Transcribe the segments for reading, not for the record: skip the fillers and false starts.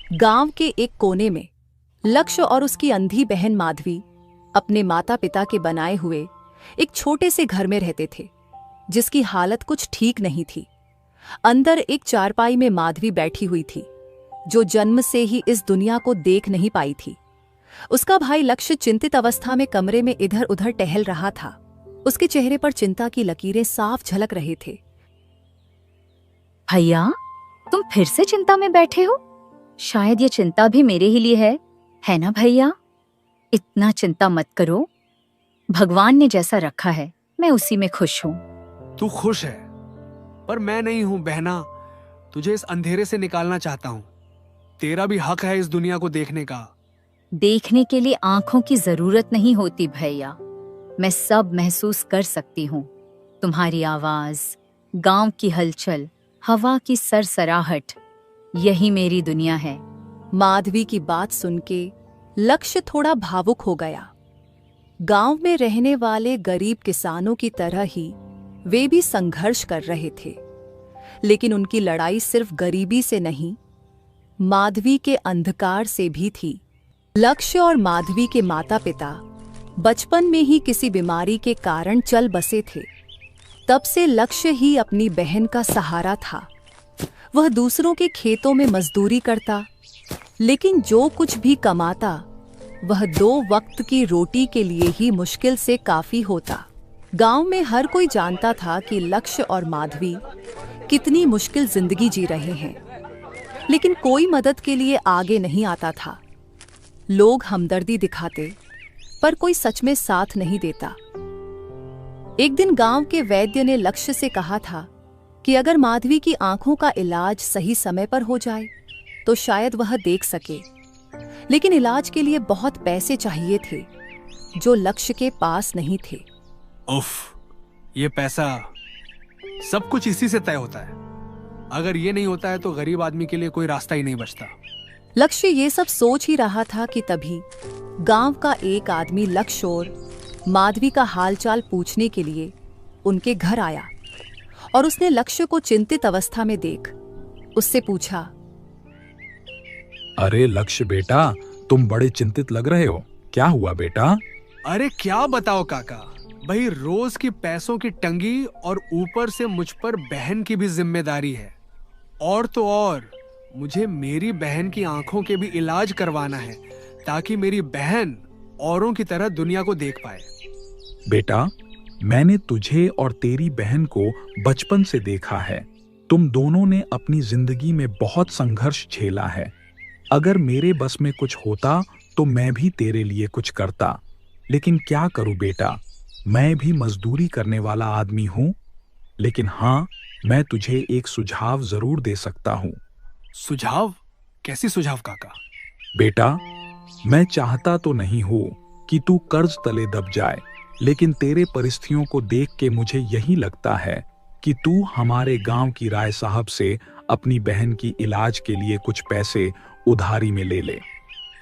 गांव के एक कोने में लक्ष्य और उसकी अंधी बहन माधवी अपने माता पिता के बनाए हुए एक छोटे से घर में रहते थे, जिसकी हालत कुछ ठीक नहीं थी। अंदर एक चारपाई में माधवी बैठी हुई थी, जो जन्म से ही इस दुनिया को देख नहीं पाई थी। उसका भाई लक्ष्य चिंतित अवस्था में कमरे में इधर उधर टहल रहा था। उसके चेहरे पर चिंता की लकीरें साफ झलक रहे थे। भैया, तुम फिर से चिंता में बैठे हो? शायद ये चिंता भी मेरे ही लिए है ना भैया? इतना चिंता मत करो। भगवान ने जैसा रखा है मैं उसी में खुश हूँ। तू खुश है, पर मैं नहीं हूँ बहना। तुझे इस अंधेरे से निकालना चाहता हूँ। तेरा भी हक है इस दुनिया को देखने का। देखने के लिए आंखों की जरूरत नहीं होती भैया। मैं सब महसूस कर सकती हूँ। तुम्हारी आवाज, गांव की हलचल, हवा की सरसराहट, यही मेरी दुनिया है। माधवी की बात सुन के लक्ष्य थोड़ा भावुक हो गया। गांव में रहने वाले गरीब किसानों की तरह ही वे भी संघर्ष कर रहे थे, लेकिन उनकी लड़ाई सिर्फ गरीबी से नहीं, माधवी के अंधकार से भी थी। लक्ष्य और माधवी के माता पिता बचपन में ही किसी बीमारी के कारण चल बसे थे। तब से लक्ष्य ही अपनी बहन का सहारा था। वह दूसरों के खेतों में मजदूरी करता, लेकिन जो कुछ भी कमाता वह 2 वक्त की रोटी के लिए ही मुश्किल से काफी होता। गांव में हर कोई जानता था कि लक्ष्य और माधवी कितनी मुश्किल जिंदगी जी रहे हैं, लेकिन कोई मदद के लिए आगे नहीं आता था। लोग हमदर्दी दिखाते, पर कोई सच में साथ नहीं देता। एक दिन गांव के वैद्य ने लक्ष्य से कहा था कि अगर माधवी की आंखों का इलाज सही समय पर हो जाए तो शायद वह देख सके, लेकिन इलाज के लिए बहुत पैसे चाहिए थे, जो लक्ष्य के पास नहीं थे। उफ, ये पैसा, सब कुछ इसी से तय होता है। अगर ये नहीं होता है तो गरीब आदमी के लिए कोई रास्ता ही नहीं बचता। लक्ष्य ये सब सोच ही रहा था कि तभी गांव का एक आदमी लक्ष्य और माधवी का हालचाल पूछने के लिए उनके घर आया, और उसने लक्ष्य को चिंतित अवस्था में देख उससे पूछा, अरे लक्ष्य बेटा, तुम बड़े चिंतित लग रहे हो, क्या हुआ बेटा? अरे क्या बताओ काका, भाई रोज की पैसों की टंगी और ऊपर से मुझ पर बहन की भी जिम्मेदारी है। और तो और मुझे मेरी बहन की आंखों के भी इलाज करवाना है, ताकि मेरी बहन औरों की तरह दुनिया को देख पाए। बेटा, मैंने तुझे और तेरी बहन को बचपन से देखा है। तुम दोनों ने अपनी जिंदगी में बहुत संघर्ष झेला है। अगर मेरे बस में कुछ होता तो मैं भी तेरे लिए कुछ करता, लेकिन क्या करूं बेटा, मैं भी मजदूरी करने वाला आदमी हूं। लेकिन हाँ, मैं तुझे एक सुझाव जरूर दे सकता हूं। सुझाव? कैसी सुझाव काका? बेटा, मैं चाहता तो नहीं हूं कि तू कर्ज तले दब जाए, लेकिन तेरे परिस्थितियों को देख के मुझे यही लगता है कि तू हमारे गांव की राय साहब से अपनी बहन की इलाज के लिए कुछ पैसे उधारी में ले ले।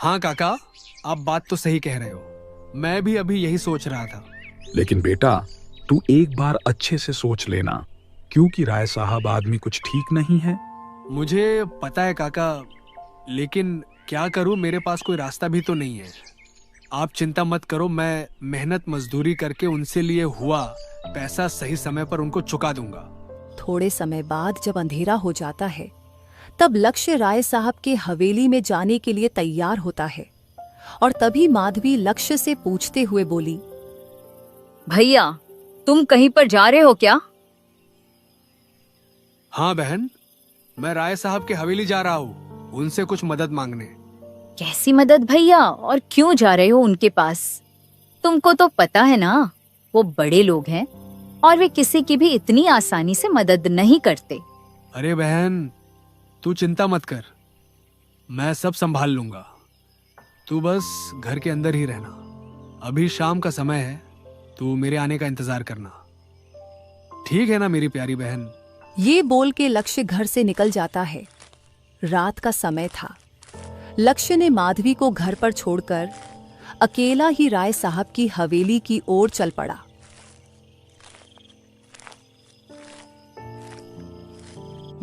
हाँ काका, आप बात तो सही कह रहे हो। मैं भी अभी यही सोच रहा था। लेकिन बेटा, तू एक बार अच्छे से सोच लेना, क्योंकि राय साहब आदमी कुछ ठीक नहीं है। मुझे पता है काका, लेकिन क्या करूं, मेरे पास कोई रास्ता भी तो नहीं है। आप चिंता मत करो, मैं मेहनत मजदूरी करके उनसे लिए हुआ पैसा सही समय पर उनको चुका दूंगा। थोड़े समय बाद जब अंधेरा हो जाता है, तब लक्ष्य राय साहब के हवेली में जाने के लिए तैयार होता है, और तभी माधवी लक्ष्य से पूछते हुए बोली, भैया, तुम कहीं पर जा रहे हो क्या? हाँ बहन, मैं राय साहब के हवेली जा रहा हूँ, उनसे कुछ मदद मांगने। कैसी मदद भैया, और क्यों जा रहे हो उनके पास? तुमको तो पता है ना, वो बड़े लोग हैं और वे किसी की भी इतनी आसानी से मदद नहीं करते। अरे बहन, तू चिंता मत कर, मैं सब संभाल लूंगा। तू बस घर के अंदर ही रहना। अभी शाम का समय है, तू मेरे आने का इंतजार करना। ठीक है ना मेरी प्यारी बहन? ये बोल के लक्ष्य घर से निकल जाता है। रात का समय था। लक्ष्य ने माधवी को घर पर छोड़कर अकेला ही राय साहब की हवेली की ओर चल पड़ा।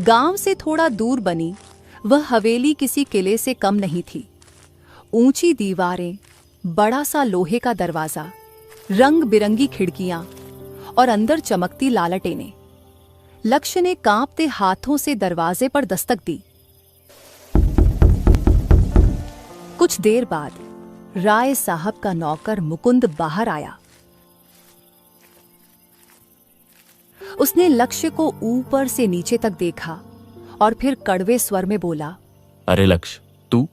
गांव से थोड़ा दूर बनी वह हवेली किसी किले से कम नहीं थी। ऊंची दीवारें, बड़ा सा लोहे का दरवाजा, रंग बिरंगी खिड़कियां और अंदर चमकती लालटेनें। लक्ष्य ने कांपते हाथों से दरवाजे पर दस्तक दी। कुछ देर बाद राय साहब का नौकर मुकुंद बाहर आया। उसने लक्ष्य को ऊपर से नीचे तक देखा और फिर कड़वे स्वर में बोला, अरे लक्ष्य, तू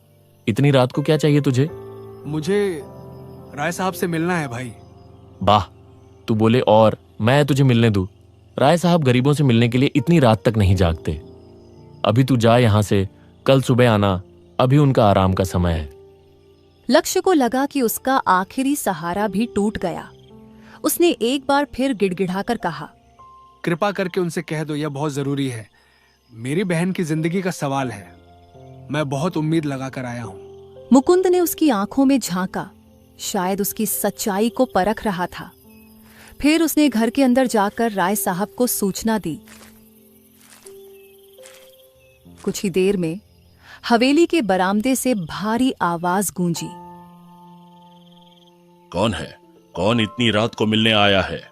इतनी रात को क्या चाहिए तुझे? मुझे राय साहब से मिलना है भाई। वाह, तू बोले और मैं तुझे मिलने दूं? राय साहब गरीबों से मिलने के लिए इतनी रात तक नहीं जागते। अभी तू जा यहां से, कल सुबह आना, अभी उनका आराम का समय है। लक्ष्य को लगा कि उसका आखिरी सहारा भी टूट गया। उसने एक बार फिर गिड़गिड़ाकर कहा, कृपा करके उनसे कह दो, यह बहुत जरूरी है। मेरी बहन की जिंदगी का सवाल है। मैं बहुत उम्मीद लगाकर आया हूं। मुकुंद ने उसकी आंखों में झांका, शायद उसकी सच्चाई को परख रहा था। फिर उसने घर के अंदर जाकर राय साहब को सूचना दी। कुछ ही देर में हवेली के बरामदे से भारी आवाज गूंजी। कौन है? कौन इतनी रात को मिलने आया है?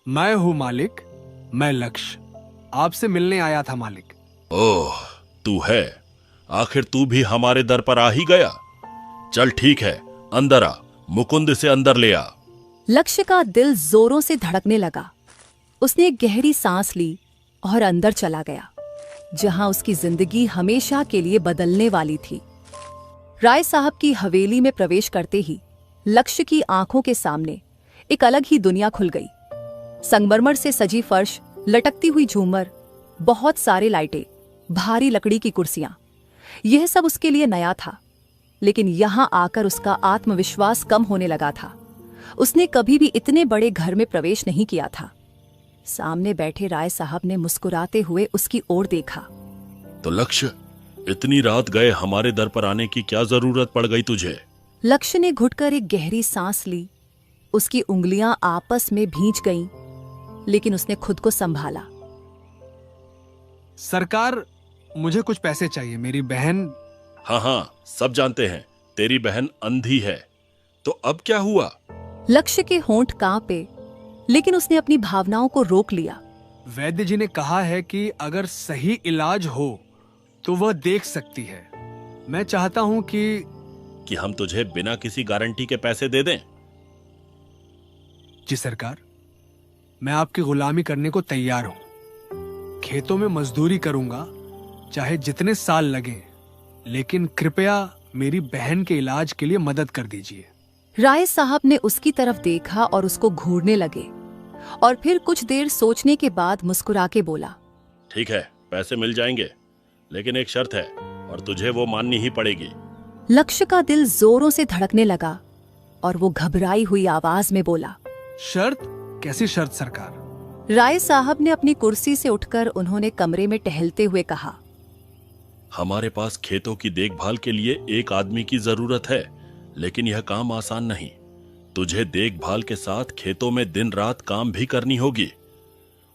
मैं हूं मालिक, मैं लक्ष्य। आपसे मिलने आया था मालिक। ओह, तू है? आखिर तू भी हमारे दर पर आ ही गया। चल ठीक है, अंदर आ, मुकुंद से अंदर ले आ। लक्ष्य का दिल जोरों से धड़कने लगा। उसने एक गहरी सांस ली और अंदर चला गया, जहां उसकी जिंदगी हमेशा के लिए बदलने वाली थी। राय साहब की हवेली में प्रवेश करते ही लक्ष्य की आंखों के सामने एक अलग ही दुनिया खुल गई। संगमरमर से सजी फर्श, लटकती हुई झूमर, बहुत सारे लाइटें, भारी लकड़ी की कुर्सियां, यह सब उसके लिए नया था। लेकिन यहां आकर उसका आत्मविश्वास कम होने लगा था। उसने कभी भी इतने बड़े घर में प्रवेश नहीं किया था। सामने बैठे राय साहब ने मुस्कुराते हुए उसकी ओर देखा। तो लक्ष्य, इतनी रात गए हमारे दर पर आने की क्या जरूरत पड़ गई तुझे? लक्ष्य ने घुटकर एक गहरी सांस ली। उसकी उंगलियां आपस में भींच गईं, लेकिन उसने खुद को संभाला। सरकार, मुझे कुछ पैसे चाहिए। मेरी बहन। हाँ हाँ, सब जानते हैं, तेरी बहन अंधी है। तो अब क्या हुआ? लक्ष्य के होंठ कांपे, लेकिन उसने अपनी भावनाओं को रोक लिया। वैद्य जी ने कहा है कि अगर सही इलाज हो तो वह देख सकती है। मैं चाहता हूं कि हम तुझे बिना किसी गारंटी के पैसे दे दें। जी सरकार, मैं आपकी गुलामी करने को तैयार हूं। खेतों में मजदूरी करूंगा, चाहे जितने साल लगे, लेकिन कृपया मेरी बहन के इलाज के लिए मदद कर दीजिए। राय साहब ने उसकी तरफ देखा और उसको घूरने लगे, और फिर कुछ देर सोचने के बाद मुस्कुरा के बोला, ठीक है, पैसे मिल जाएंगे, लेकिन एक शर्त है और तुझे वो माननी ही पड़ेगी। लक्ष्य का दिल जोरों से धड़कने लगा और वो घबराई हुई आवाज में बोला, शर्त? कैसी शर्त सरकार? राय साहब ने अपनी कुर्सी से उठकर उन्होंने कमरे में टहलते हुए कहा, हमारे पास खेतों की देखभाल के लिए एक आदमी की जरूरत है, लेकिन यह काम आसान नहीं। तुझे देखभाल के साथ खेतों में दिन रात काम भी करनी होगी।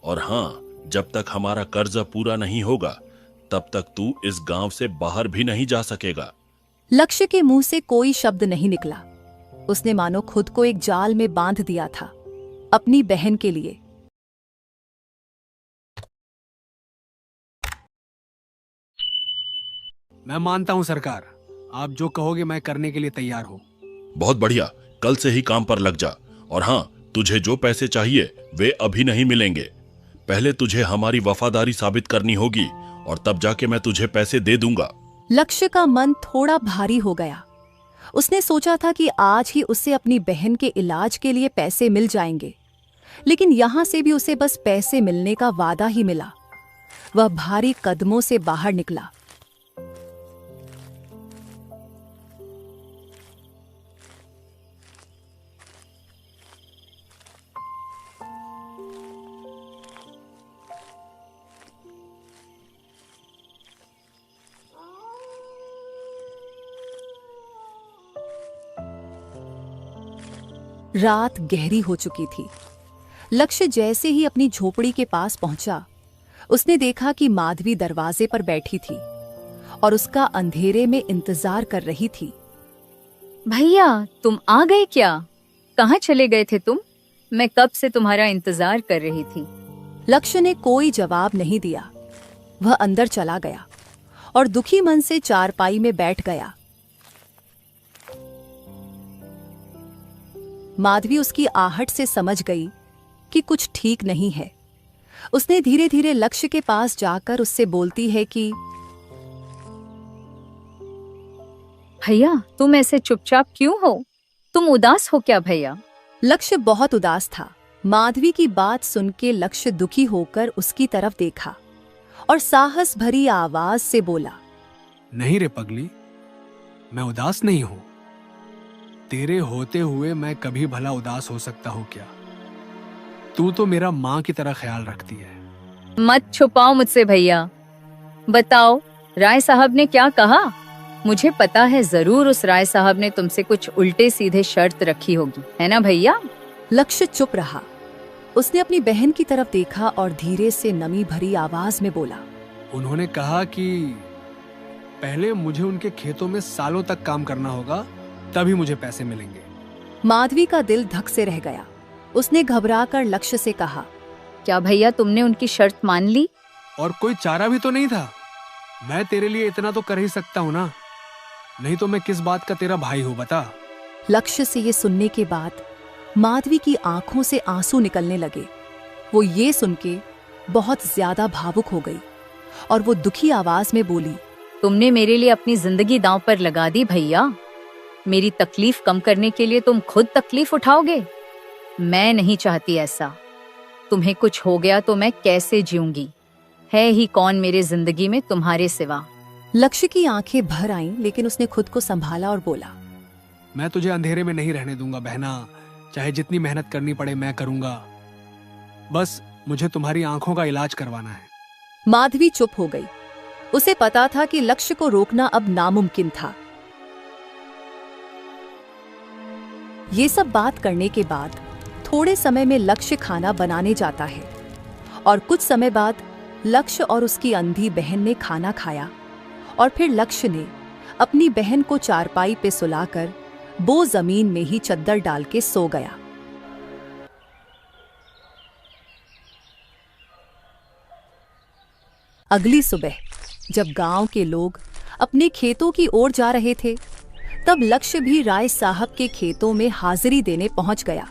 और हाँ, जब तक हमारा कर्जा पूरा नहीं होगा, तब तक तू इस गांव से बाहर भी नहीं जा सकेगा। लक्ष्य के मुंह से कोई शब्द नहीं निकला। उसने मानो खुद को एक जाल में बांध दिया था, अपनी बहन के लिए। मैं मानता हूं सरकार, आप जो कहोगे मैं करने के लिए तैयार हूं। बहुत बढ़िया, कल से ही काम पर लग जा। और हाँ, तुझे जो पैसे चाहिए वे अभी नहीं मिलेंगे। पहले तुझे हमारी वफादारी साबित करनी होगी और तब जाके मैं तुझे पैसे दे दूंगा। लक्ष्य का मन थोड़ा भारी हो गया। उसने सोचा था कि आज ही उसे अपनी बहन के इलाज के लिए पैसे मिल जाएंगे, लेकिन यहां से भी उसे बस पैसे मिलने का वादा ही मिला। वह भारी कदमों से बाहर निकला। रात गहरी हो चुकी थी। लक्ष्य जैसे ही अपनी झोपड़ी के पास पहुंचा, उसने देखा कि माधवी दरवाजे पर बैठी थी और उसका अंधेरे में इंतजार कर रही थी। भैया, तुम आ गए क्या? कहाँ चले गए थे तुम? मैं कब से तुम्हारा इंतजार कर रही थी। लक्ष्य ने कोई जवाब नहीं दिया। वह अंदर चला गया और दुखी मन से चारपाई में बैठ गया। माधवी उसकी आहट से समझ गई कि कुछ ठीक नहीं है। उसने धीरे धीरे लक्ष्य के पास जाकर उससे बोलती है कि भैया, तुम ऐसे चुपचाप क्यों हो? तुम उदास हो क्या भैया? लक्ष्य बहुत उदास था। माधवी की बात सुन के लक्ष्य दुखी होकर उसकी तरफ देखा और साहस भरी आवाज से बोला, नहीं रे पगली, मैं उदास नहीं हूं। तेरे होते हुए मैं कभी भला उदास हो सकता हूं क्या? तू तो मेरा माँ की तरह ख्याल रखती है। मत छुपाओ मुझसे भैया। बताओ, राय साहब ने क्या कहा? मुझे पता है जरूर उस राय साहब ने तुमसे कुछ उल्टे सीधे शर्त रखी होगी, है ना भैया? लक्ष्य चुप रहा। उसने अपनी बहन की तरफ देखा और धीरे से नमी भरी आवाज में बोला, उन्होंने कहा कि पहले मुझे उनके खेतों में सालों तक काम करना होगा, तभी मुझे पैसे मिलेंगे। माधवी का दिल धक से रह गया। उसने घबराकर लक्ष्य से कहा, क्या भैया तुमने उनकी शर्त मान ली? और कोई चारा भी तो नहीं था। मैं तेरे लिए इतना तो कर ही सकता हूँ ना, नहीं तो मैं किस बात का तेरा भाई हूँ बता। लक्ष्य से ये सुनने के बाद माधवी की आंखों से आंसू निकलने लगे। वो ये सुन के बहुत ज्यादा भावुक हो गई और वो दुखी आवाज में बोली, तुमने मेरे लिए अपनी जिंदगी दांव पर लगा दी भैया। मेरी तकलीफ कम करने के लिए तुम खुद तकलीफ उठाओगे? मैं नहीं चाहती ऐसा। तुम्हें कुछ हो गया तो मैं कैसे जीऊंगी? है ही कौन मेरे जिंदगी में तुम्हारे सिवा? लक्ष्य की आंखें भर आईं, लेकिन उसने खुद को संभाला और बोला, मैं तुझे अंधेरे में नहीं रहने दूंगा बहना। चाहे जितनी मेहनत करनी पड़े मैं करूंगा। बस मुझे तुम्हारी आंखों का इलाज करवाना है। माधवी चुप हो गई। उसे पता था कि लक्ष्य को रोकना अब नामुमकिन था। ये सब बात करने के बाद थोड़े समय में लक्ष्य खाना बनाने जाता है और कुछ समय बाद लक्ष्य और उसकी अंधी बहन ने खाना खाया और फिर लक्ष्य ने अपनी बहन को चारपाई पे सुलाकर वो जमीन में ही चद्दर डाल के सो गया। अगली सुबह जब गांव के लोग अपने खेतों की ओर जा रहे थे, तब लक्ष्य भी राय साहब के खेतों में हाजिरी देने पहुंच गया।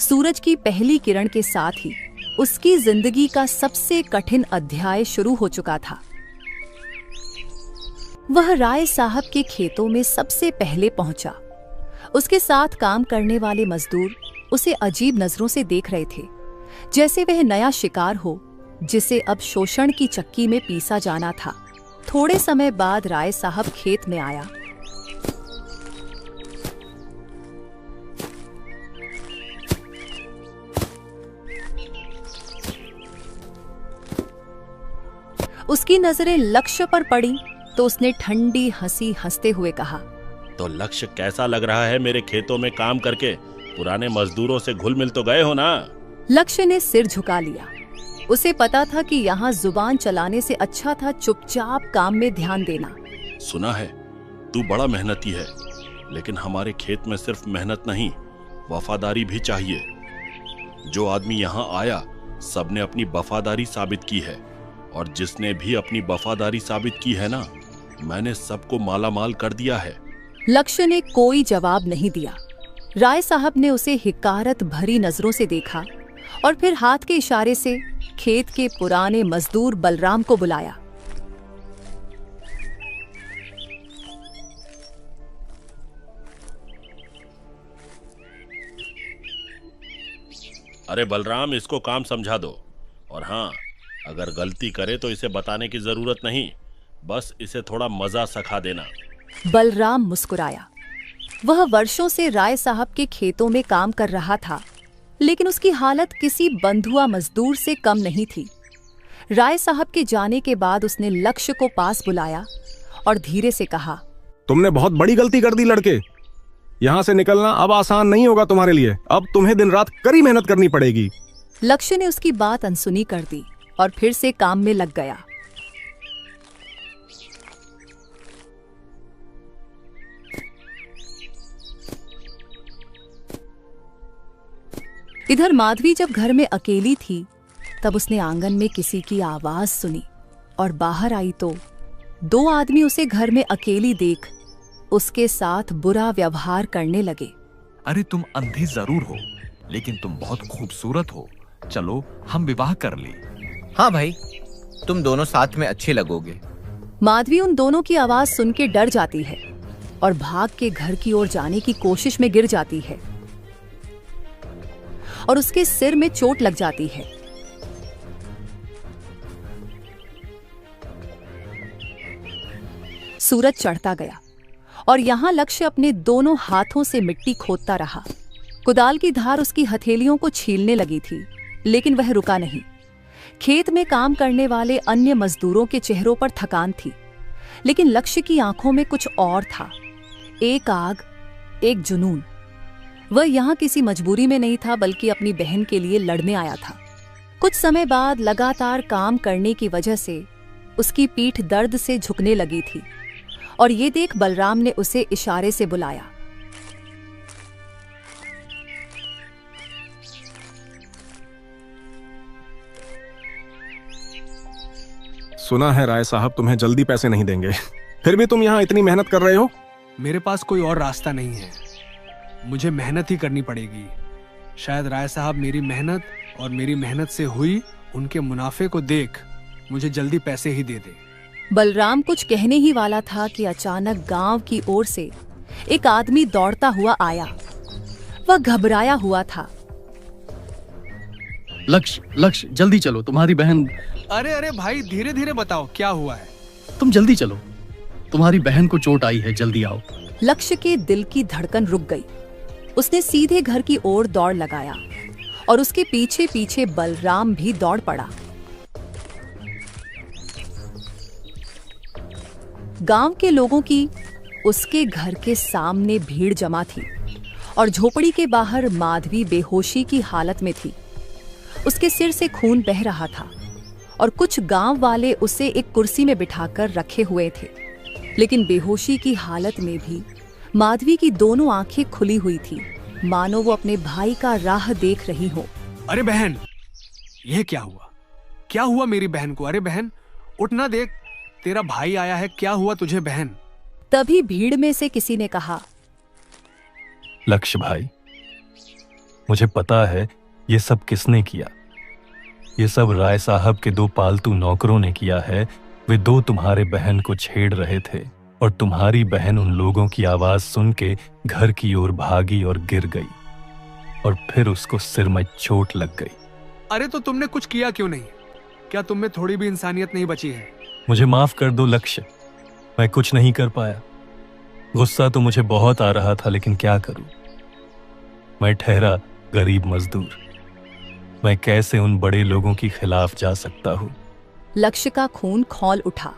सूरज की पहली किरण के साथ ही उसकी जिंदगी का सबसे कठिन अध्याय शुरू हो चुका था। वह राय साहब के खेतों में सबसे पहले पहुंचा। उसके साथ काम करने वाले मजदूर उसे अजीब नजरों से देख रहे थे, जैसे वह नया शिकार हो जिसे अब शोषण की चक्की में पीसा जाना था। थोड़े समय बाद राय साहब खेत में आया। उसकी नजरें लक्ष्य पर पड़ी तो उसने ठंडी हंसी हंसते हुए कहा, तो लक्ष्य कैसा लग रहा है मेरे खेतों में काम करके? पुराने मजदूरों से घुल मिल तो गए हो ना? लक्ष्य ने सिर झुका लिया। उसे पता था कि यहाँ जुबान चलाने से अच्छा था चुपचाप काम में ध्यान देना। सुना है तू बड़ा मेहनती है, लेकिन हमारे खेत में सिर्फ मेहनत नहीं, वफादारी भी चाहिए। जो आदमी यहाँ आया सबने अपनी वफादारी साबित की है, और जिसने भी अपनी वफादारी साबित की है ना, मैंने सबको मालामाल कर दिया है। लक्ष्य ने कोई जवाब नहीं दिया। राय साहब ने उसे हिकारत भरी नजरों से देखा और फिर हाथ के इशारे से खेत के पुराने मजदूर बलराम को बुलाया। अरे बलराम, इसको काम समझा दो, और हाँ, अगर गलती करे तो इसे बताने की जरूरत नहीं, बस इसे थोड़ा मजा सखा देना। बलराम मुस्कुराया। वह वर्षों से राय साहब के खेतों में काम कर रहा था, लेकिन उसकी हालत किसी बंधुआ मजदूर से कम नहीं थी। राय साहब के जाने के बाद उसने लक्ष्य को पास बुलाया और धीरे से कहा, तुमने बहुत बड़ी गलती कर दी लड़के। यहाँ से निकलना अब आसान नहीं होगा तुम्हारे लिए। अब तुम्हें दिन रात कड़ी मेहनत करनी पड़ेगी। लक्ष्य ने उसकी बात अनसुनी कर दी और फिर से काम में लग गया। इधर माधवी जब घर में अकेली थी तब उसने आंगन में किसी की आवाज सुनी और बाहर आई तो 2 आदमी उसे घर में अकेली देख उसके साथ बुरा व्यवहार करने लगे। अरे तुम अंधी जरूर हो, लेकिन तुम बहुत खूबसूरत हो। चलो हम विवाह कर ले। हाँ भाई, तुम दोनों साथ में अच्छे लगोगे। माधवी उन दोनों की आवाज सुन के डर जाती है और भाग के घर की ओर जाने की कोशिश में गिर जाती है और उसके सिर में चोट लग जाती है। सूरज चढ़ता गया और यहां लक्ष्य अपने दोनों हाथों से मिट्टी खोदता रहा। कुदाल की धार उसकी हथेलियों को छीलने लगी थी, लेकिन वह रुका नहीं। खेत में काम करने वाले अन्य मजदूरों के चेहरों पर थकान थी, लेकिन लक्ष्य की आंखों में कुछ और था। एक आग, एक जुनून। वह यहां किसी मजबूरी में नहीं था, बल्कि अपनी बहन के लिए लड़ने आया था। कुछ समय बाद लगातार काम करने की वजह से उसकी पीठ दर्द से झुकने लगी थी और ये देख बलराम ने उसे इशारे से बुलाया। सुना है राय साहब तुम्हें जल्दी पैसे नहीं देंगे, फिर भी तुम यहाँ इतनी मेहनत कर रहे हो। मेरे पास कोई और रास्ता नहीं है, मुझे मेहनत ही करनी पड़ेगी। शायद राय साहब मेरी मेहनत और मेरी मेहनत से हुई उनके मुनाफे को देख मुझे जल्दी पैसे ही दे दे। बलराम कुछ कहने ही वाला था कि अचानक गांव की ओर से एक आदमी दौड़ता हुआ आया। वह घबराया हुआ था। लक्ष्य जल्दी चलो, तुम्हारी बहन। अरे भाई, धीरे धीरे बताओ क्या हुआ है। तुम जल्दी चलो, तुम्हारी बहन को चोट आई है, जल्दी आओ। लक्ष्य के दिल की धड़कन रुक गई। उसने सीधे घर की ओर दौड़ लगाया और उसके पीछे पीछे बलराम भी दौड़ पड़ा। गांव के लोगों की उसके घर के सामने भीड़ जमा थी और झोपड़ी के बाहर माधवी बेहोशी की हालत में थी। उसके सिर से खून बह रहा था और कुछ गांव वाले उसे एक कुर्सी में बिठाकर रखे हुए थे, लेकिन बेहोशी की हालत में भी माधवी की दोनों आंखें खुली हुई थी, मानो वो अपने भाई का राह देख रही हो। अरे बहन, यह क्या हुआ? क्या हुआ मेरी बहन को? अरे बहन, उठ ना, देख तेरा भाई आया है। क्या हुआ तुझे बहन? तभी भीड़ में से किसी ने कहा, लक्ष्य भाई, मुझे पता है ये सब किसने किया। ये सब राय साहब के 2 पालतू नौकरों ने किया है। वे 2 तुम्हारे बहन को छेड़ रहे थे और तुम्हारी बहन उन लोगों की आवाज सुन के घर की ओर भागी और गिर गई और फिर उसको सिर में चोट लग गई। अरे तो तुमने कुछ किया क्यों नहीं? क्या तुम में थोड़ी भी इंसानियत नहीं बची है? मुझे माफ कर दो लक्ष्य, मैं कुछ नहीं कर पाया। गुस्सा तो मुझे बहुत आ रहा था, लेकिन क्या करूं? मैं ठहरा गरीब मजदूर, मैं कैसे उन बड़े लोगों के खिलाफ जा सकता हूं? लक्ष्य का खून खौल उठा।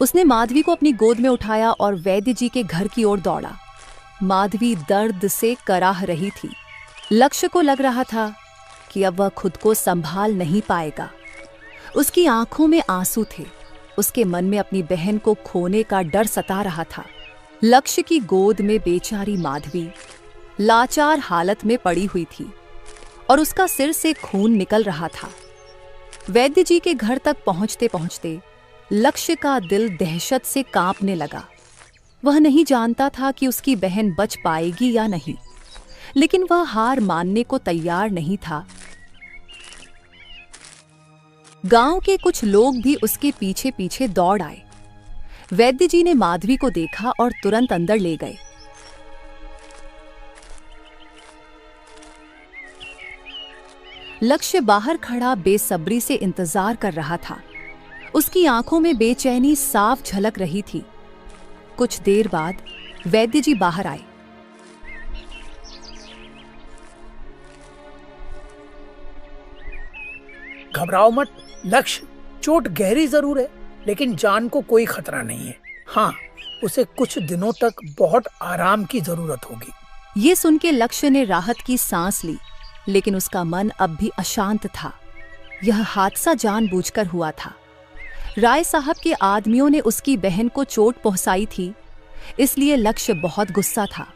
उसने माधवी को अपनी गोद में उठाया और वैद्य जी के घर की ओर दौड़ा। माधवी दर्द से कराह रही थी। लक्ष्य को लग रहा था कि अब वह खुद को संभाल नहीं पाएगा। उसकी आंखों में आंसू थे। उसके मन में अपनी बहन को खोने का डर सता रहा था। लक्ष्य की गोद में बेचारी माधवी लाचार हालत में पड़ी हुई थी और उसका सिर से खून निकल रहा था। वैद्य जी के घर तक पहुंचते पहुंचते लक्ष्य का दिल दहशत से कांपने लगा। वह नहीं जानता था कि उसकी बहन बच पाएगी या नहीं, लेकिन वह हार मानने को तैयार नहीं था। गांव के कुछ लोग भी उसके पीछे पीछे दौड़ आए। वैद्य जी ने माधवी को देखा और तुरंत अंदर ले गए। लक्ष्य बाहर खड़ा बेसब्री से इंतजार कर रहा था। उसकी आंखों में बेचैनी साफ झलक रही थी। कुछ देर बाद वैद्य जी बाहर आए। घबराओ मत लक्ष्य, चोट गहरी जरूर है, लेकिन जान को कोई खतरा नहीं है। हाँ, उसे कुछ दिनों तक बहुत आराम की जरूरत होगी। ये सुन के लक्ष्य ने राहत की सांस ली, लेकिन उसका मन अब भी अशांत था। यह हादसा जानबूझकर हुआ था। राय साहब के आदमियों ने उसकी बहन को चोट पहुंचाई थी, इसलिए लक्ष्य बहुत गुस्सा था।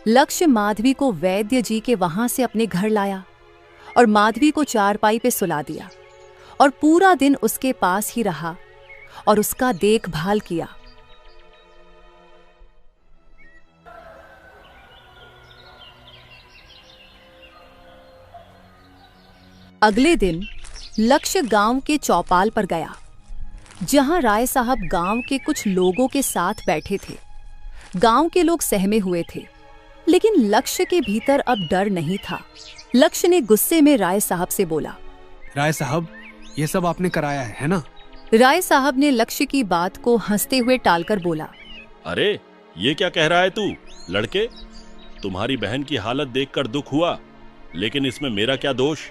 लक्ष्य माधवी को वैद्य जी के वहां से अपने घर लाया और माधवी को चारपाई पे सुला दिया और पूरा दिन उसके पास ही रहा और उसका देखभाल किया। अगले दिन लक्ष्य गांव के चौपाल पर गया, जहां राय साहब गांव के कुछ लोगों के साथ बैठे थे। गांव के लोग सहमे हुए थे, लेकिन लक्ष्य के भीतर अब डर नहीं था। लक्ष्य ने गुस्से में राय साहब से बोला, राय साहब, ये सब आपने कराया है ना? राय साहब ने लक्ष्य की बात को हंसते हुए टालकर बोला, अरे ये क्या कह रहा है तू? लड़के, तुम्हारी बहन की हालत देखकर दुख हुआ, लेकिन इसमें मेरा क्या दोष?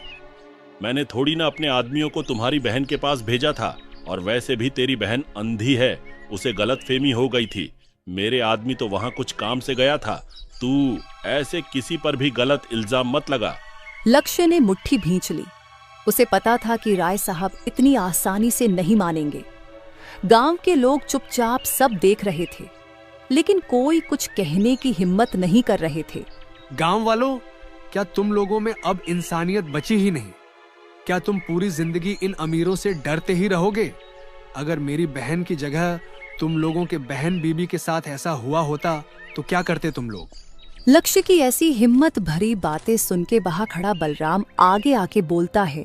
मैंने थोड़ी ना अपने आदमियों को तुम्हारी बहन के पास भेजा था, और वैसे भी तेरी बहन अंधी है, उसे गलतफहमी हो गई थी। मेरे आदमी तो वहां कुछ काम से गया था। तू ऐसे किसी पर भी गलत इल्जाम मत लगा। लक्ष्य ने मुट्ठी भींच ली। उसे पता था कि राय साहब इतनी आसानी से नहीं मानेंगे। गांव के लोग चुपचाप सब देख रहे थे, लेकिन कोई कुछ कहने की हिम्मत नहीं कर रहे थे। गांव वालों, क्या तुम लोगों में अब इंसानियत बची ही नहीं? क्या तुम पूरी जिंदगी इन अमीरों से डरते ही रहोगे? अगर मेरी बहन की जगह तुम लोगों के बहन बीबी के साथ ऐसा हुआ होता तो क्या करते तुम लोग? लक्ष्य की ऐसी हिम्मत भरी बातें सुन के वहां खड़ा बलराम आगे आके बोलता है,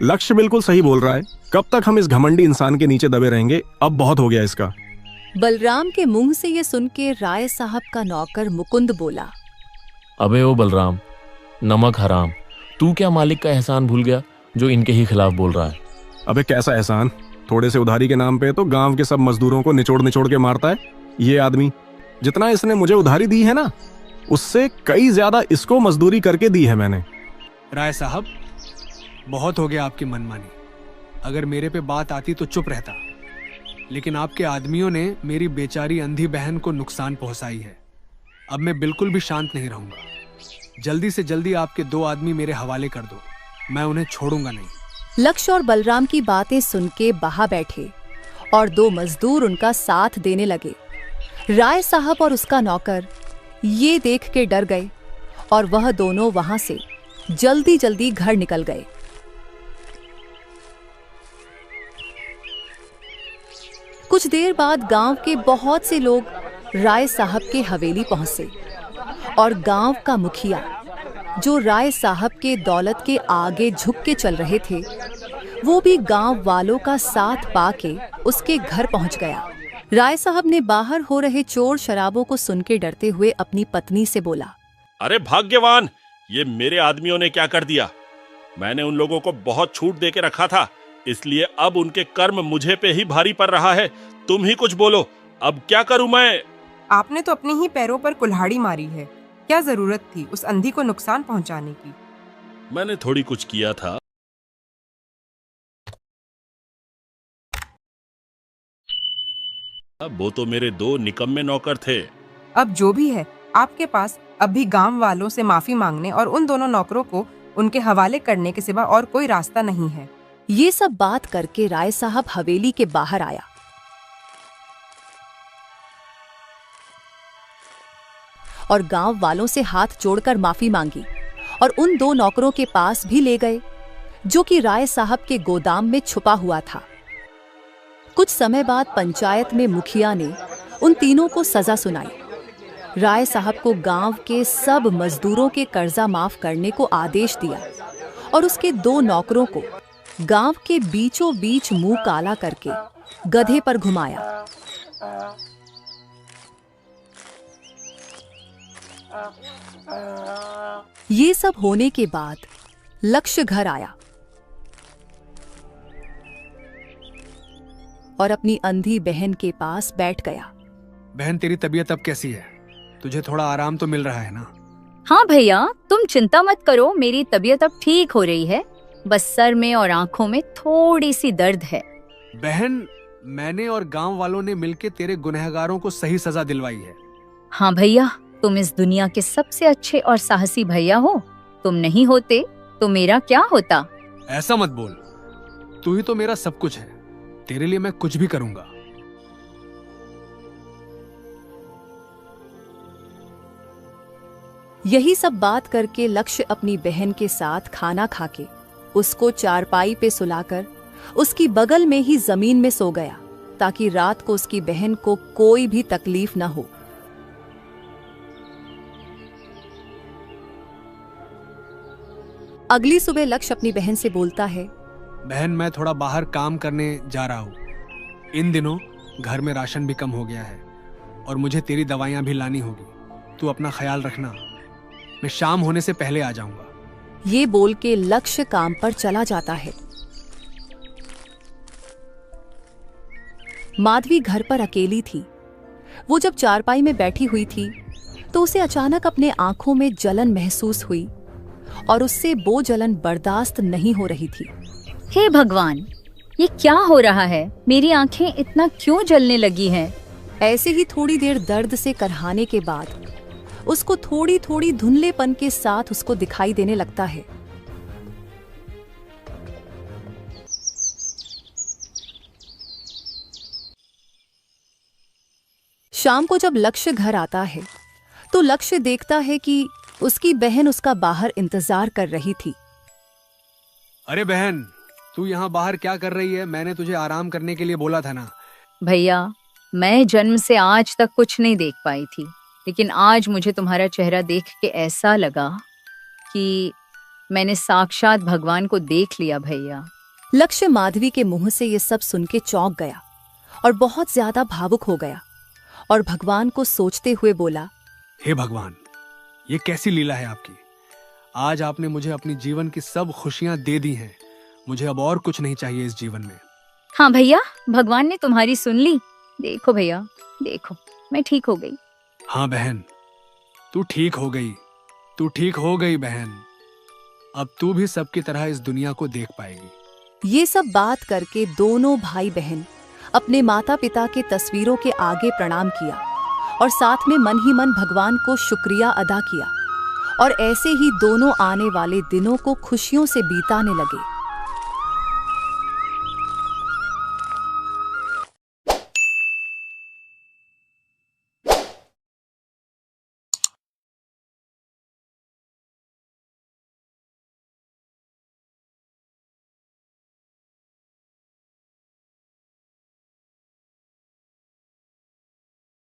लक्ष्य बिल्कुल सही बोल रहा है। कब तक हम इस घमंडी इंसान के नीचे दबे रहेंगे? अब बहुत हो गया इसका। बलराम के मुंह से ये सुन के राय साहब का नौकर मुकुंद बोला, अबे ओ बलराम, नमक हराम, तू क्या मालिक का एहसान भूल गया जो इनके ही खिलाफ बोल रहा है? अबे कैसा एहसान? थोड़े से उधारी के नाम पे तो गांव के सब मजदूरों को निचोड़ निचोड़ के मारता है। ये आदमी जितना इसने मुझे उधारी दी है ना, उससे कई ज्यादा इसको मजदूरी करके दी है मैंने। राय साहब, बहुत हो गया आपकी मनमानी। अगर मेरे पे बात आती तो चुप रहता, लेकिन आपके आदमियों ने मेरी बेचारी अंधी बहन को नुकसान पहुंचाई है। अब मैं बिल्कुल भी शांत नहीं रहूंगा। जल्दी से जल्दी आपके 2 आदमी मेरे हवाले कर दो, मैं उन्हें छोड़ूंगा नहीं। लक्ष्य और बलराम की बातें सुन के बाहर बैठे और 2 मजदूर उनका साथ देने लगे। राय साहब और उसका नौकर ये देख के डर गए और वह दोनों वहां से जल्दी जल्दी घर निकल गए। कुछ देर बाद गांव के बहुत से लोग राय साहब के हवेली पहुंचे और गांव का मुखिया, जो राय साहब के दौलत के आगे झुक के चल रहे थे, वो भी गांव वालों का साथ पाके उसके घर पहुंच गया। राय साहब ने बाहर हो रहे चोर शराबों को सुन के डरते हुए अपनी पत्नी से बोला, अरे भाग्यवान, ये मेरे आदमियों ने क्या कर दिया? मैंने उन लोगों को बहुत छूट दे के रखा था, इसलिए अब उनके कर्म मुझे पे ही भारी पड़ रहा है। तुम ही कुछ बोलो, अब क्या करूं मैं? आपने तो अपने ही पैरों पर कुल्हाड़ी मारी है। क्या जरूरत थी उस अंधी को नुकसान पहुंचाने की? मैंने थोड़ी कुछ किया था। वो तो मेरे 2 निकम्मे नौकर थे। अब जो भी है, आपके पास अब भी गांव वालों से माफी मांगने और उन दोनों नौकरों को उनके हवाले करने के सिवा और कोई रास्ता नहीं है। ये सब बात करके राय साहब हवेली के बाहर आया और गांव वालों से हाथ जोड़कर माफी मांगी और उन 2 नौकरों के पास भी ले गए, जो कि राय साहब के गोदाम में छुपा हुआ था। कुछ समय बाद पंचायत में मुखिया ने उन तीनों को सजा सुनाई। राय साहब को गांव के सब मजदूरों के कर्जा माफ करने को आदेश दिया और उसके 2 नौकरों को गांव के बीचों बीच मुंह काला करके गधे पर घुमाया। ये सब होने के बाद लक्ष्य घर आया और अपनी अंधी बहन के पास बैठ गया। बहन, तेरी तबीयत अब कैसी है? तुझे थोड़ा आराम तो मिल रहा है ना? हाँ भैया, तुम चिंता मत करो, मेरी तबीयत अब ठीक हो रही है। बस सर में और आंखों में थोड़ी सी दर्द है। बहन, मैंने और गांव वालों ने मिलके तेरे गुनहगारों को सही सजा दिलवाई है। हाँ भैया, तुम इस दुनिया के सबसे अच्छे और साहसी भैया हो। तुम नहीं होते तो मेरा क्या होता। ऐसा मत बोल, तू ही तो मेरा सब कुछ है। तेरे लिए मैं कुछ भी करूंगा। यही सब बात करके लक्ष्य अपनी बहन के साथ खाना खाके उसको चारपाई पे सुलाकर उसकी बगल में ही जमीन में सो गया, ताकि रात को उसकी बहन को कोई भी तकलीफ न हो। अगली सुबह लक्ष्य अपनी बहन से बोलता है, बहन, मैं थोड़ा बाहर काम करने जा रहा हूँ। इन दिनों घर में राशन भी कम हो गया है और मुझे तेरी दवाइयाँ भी लानी होगी। तू अपना ख्याल रखना। मैं शाम होने से पहले आ जाऊंगा। ये बोल के लक्ष्य काम पर चला जाता है। माधवी घर पर अकेली थी। वो जब चारपाई में बैठी हुई थी तो उसे अचानक अपने आंखों में जलन महसूस हुई और उससे वो जलन बर्दाश्त नहीं हो रही थी। हे भगवान, ये क्या हो रहा है? मेरी आंखें इतना क्यों जलने लगी हैं? ऐसे ही थोड़ी देर दर्द से करहाने के बाद उसको थोड़ी थोड़ी धुंधलेपन के साथ उसको दिखाई देने लगता है। शाम को जब लक्ष्य घर आता है तो लक्ष्य देखता है कि उसकी बहन उसका बाहर इंतजार कर रही थी। अरे बहन, तू यहाँ बाहर क्या कर रही है? मैंने तुझे आराम करने के लिए बोला था ना। भैया, मैं जन्म से आज तक कुछ नहीं देख पाई थी, लेकिन आज मुझे तुम्हारा चेहरा देख के ऐसा लगा कि मैंने साक्षात भगवान को देख लिया। भैया, लक्ष्य माधवी के मुंह से ये सब सुन के चौंक गया और बहुत ज्यादा भावुक हो गया और भगवान को सोचते हुए बोला, हे भगवान, ये कैसी लीला है आपकी। आज आपने मुझे अपनी जीवन की सब खुशियां दे दी हैं। मुझे अब और कुछ नहीं चाहिए इस जीवन में। हाँ भैया, भगवान ने तुम्हारी सुन ली। देखो भैया, देखो, मैं ठीक हो गई। हाँ बहन, तू ठीक हो गई। तू ठीक हो गई बहन। अब तू भी सबकी तरह इस दुनिया को देख पाएगी। ये सब बात करके दोनों भाई बहन अपने माता पिता के तस्वीरों के आगे प्रणाम किया और साथ में मन ही मन भगवान को शुक्रिया अदा किया और ऐसे ही दोनों आने वाले दिनों को खुशियों से बीताने लगे।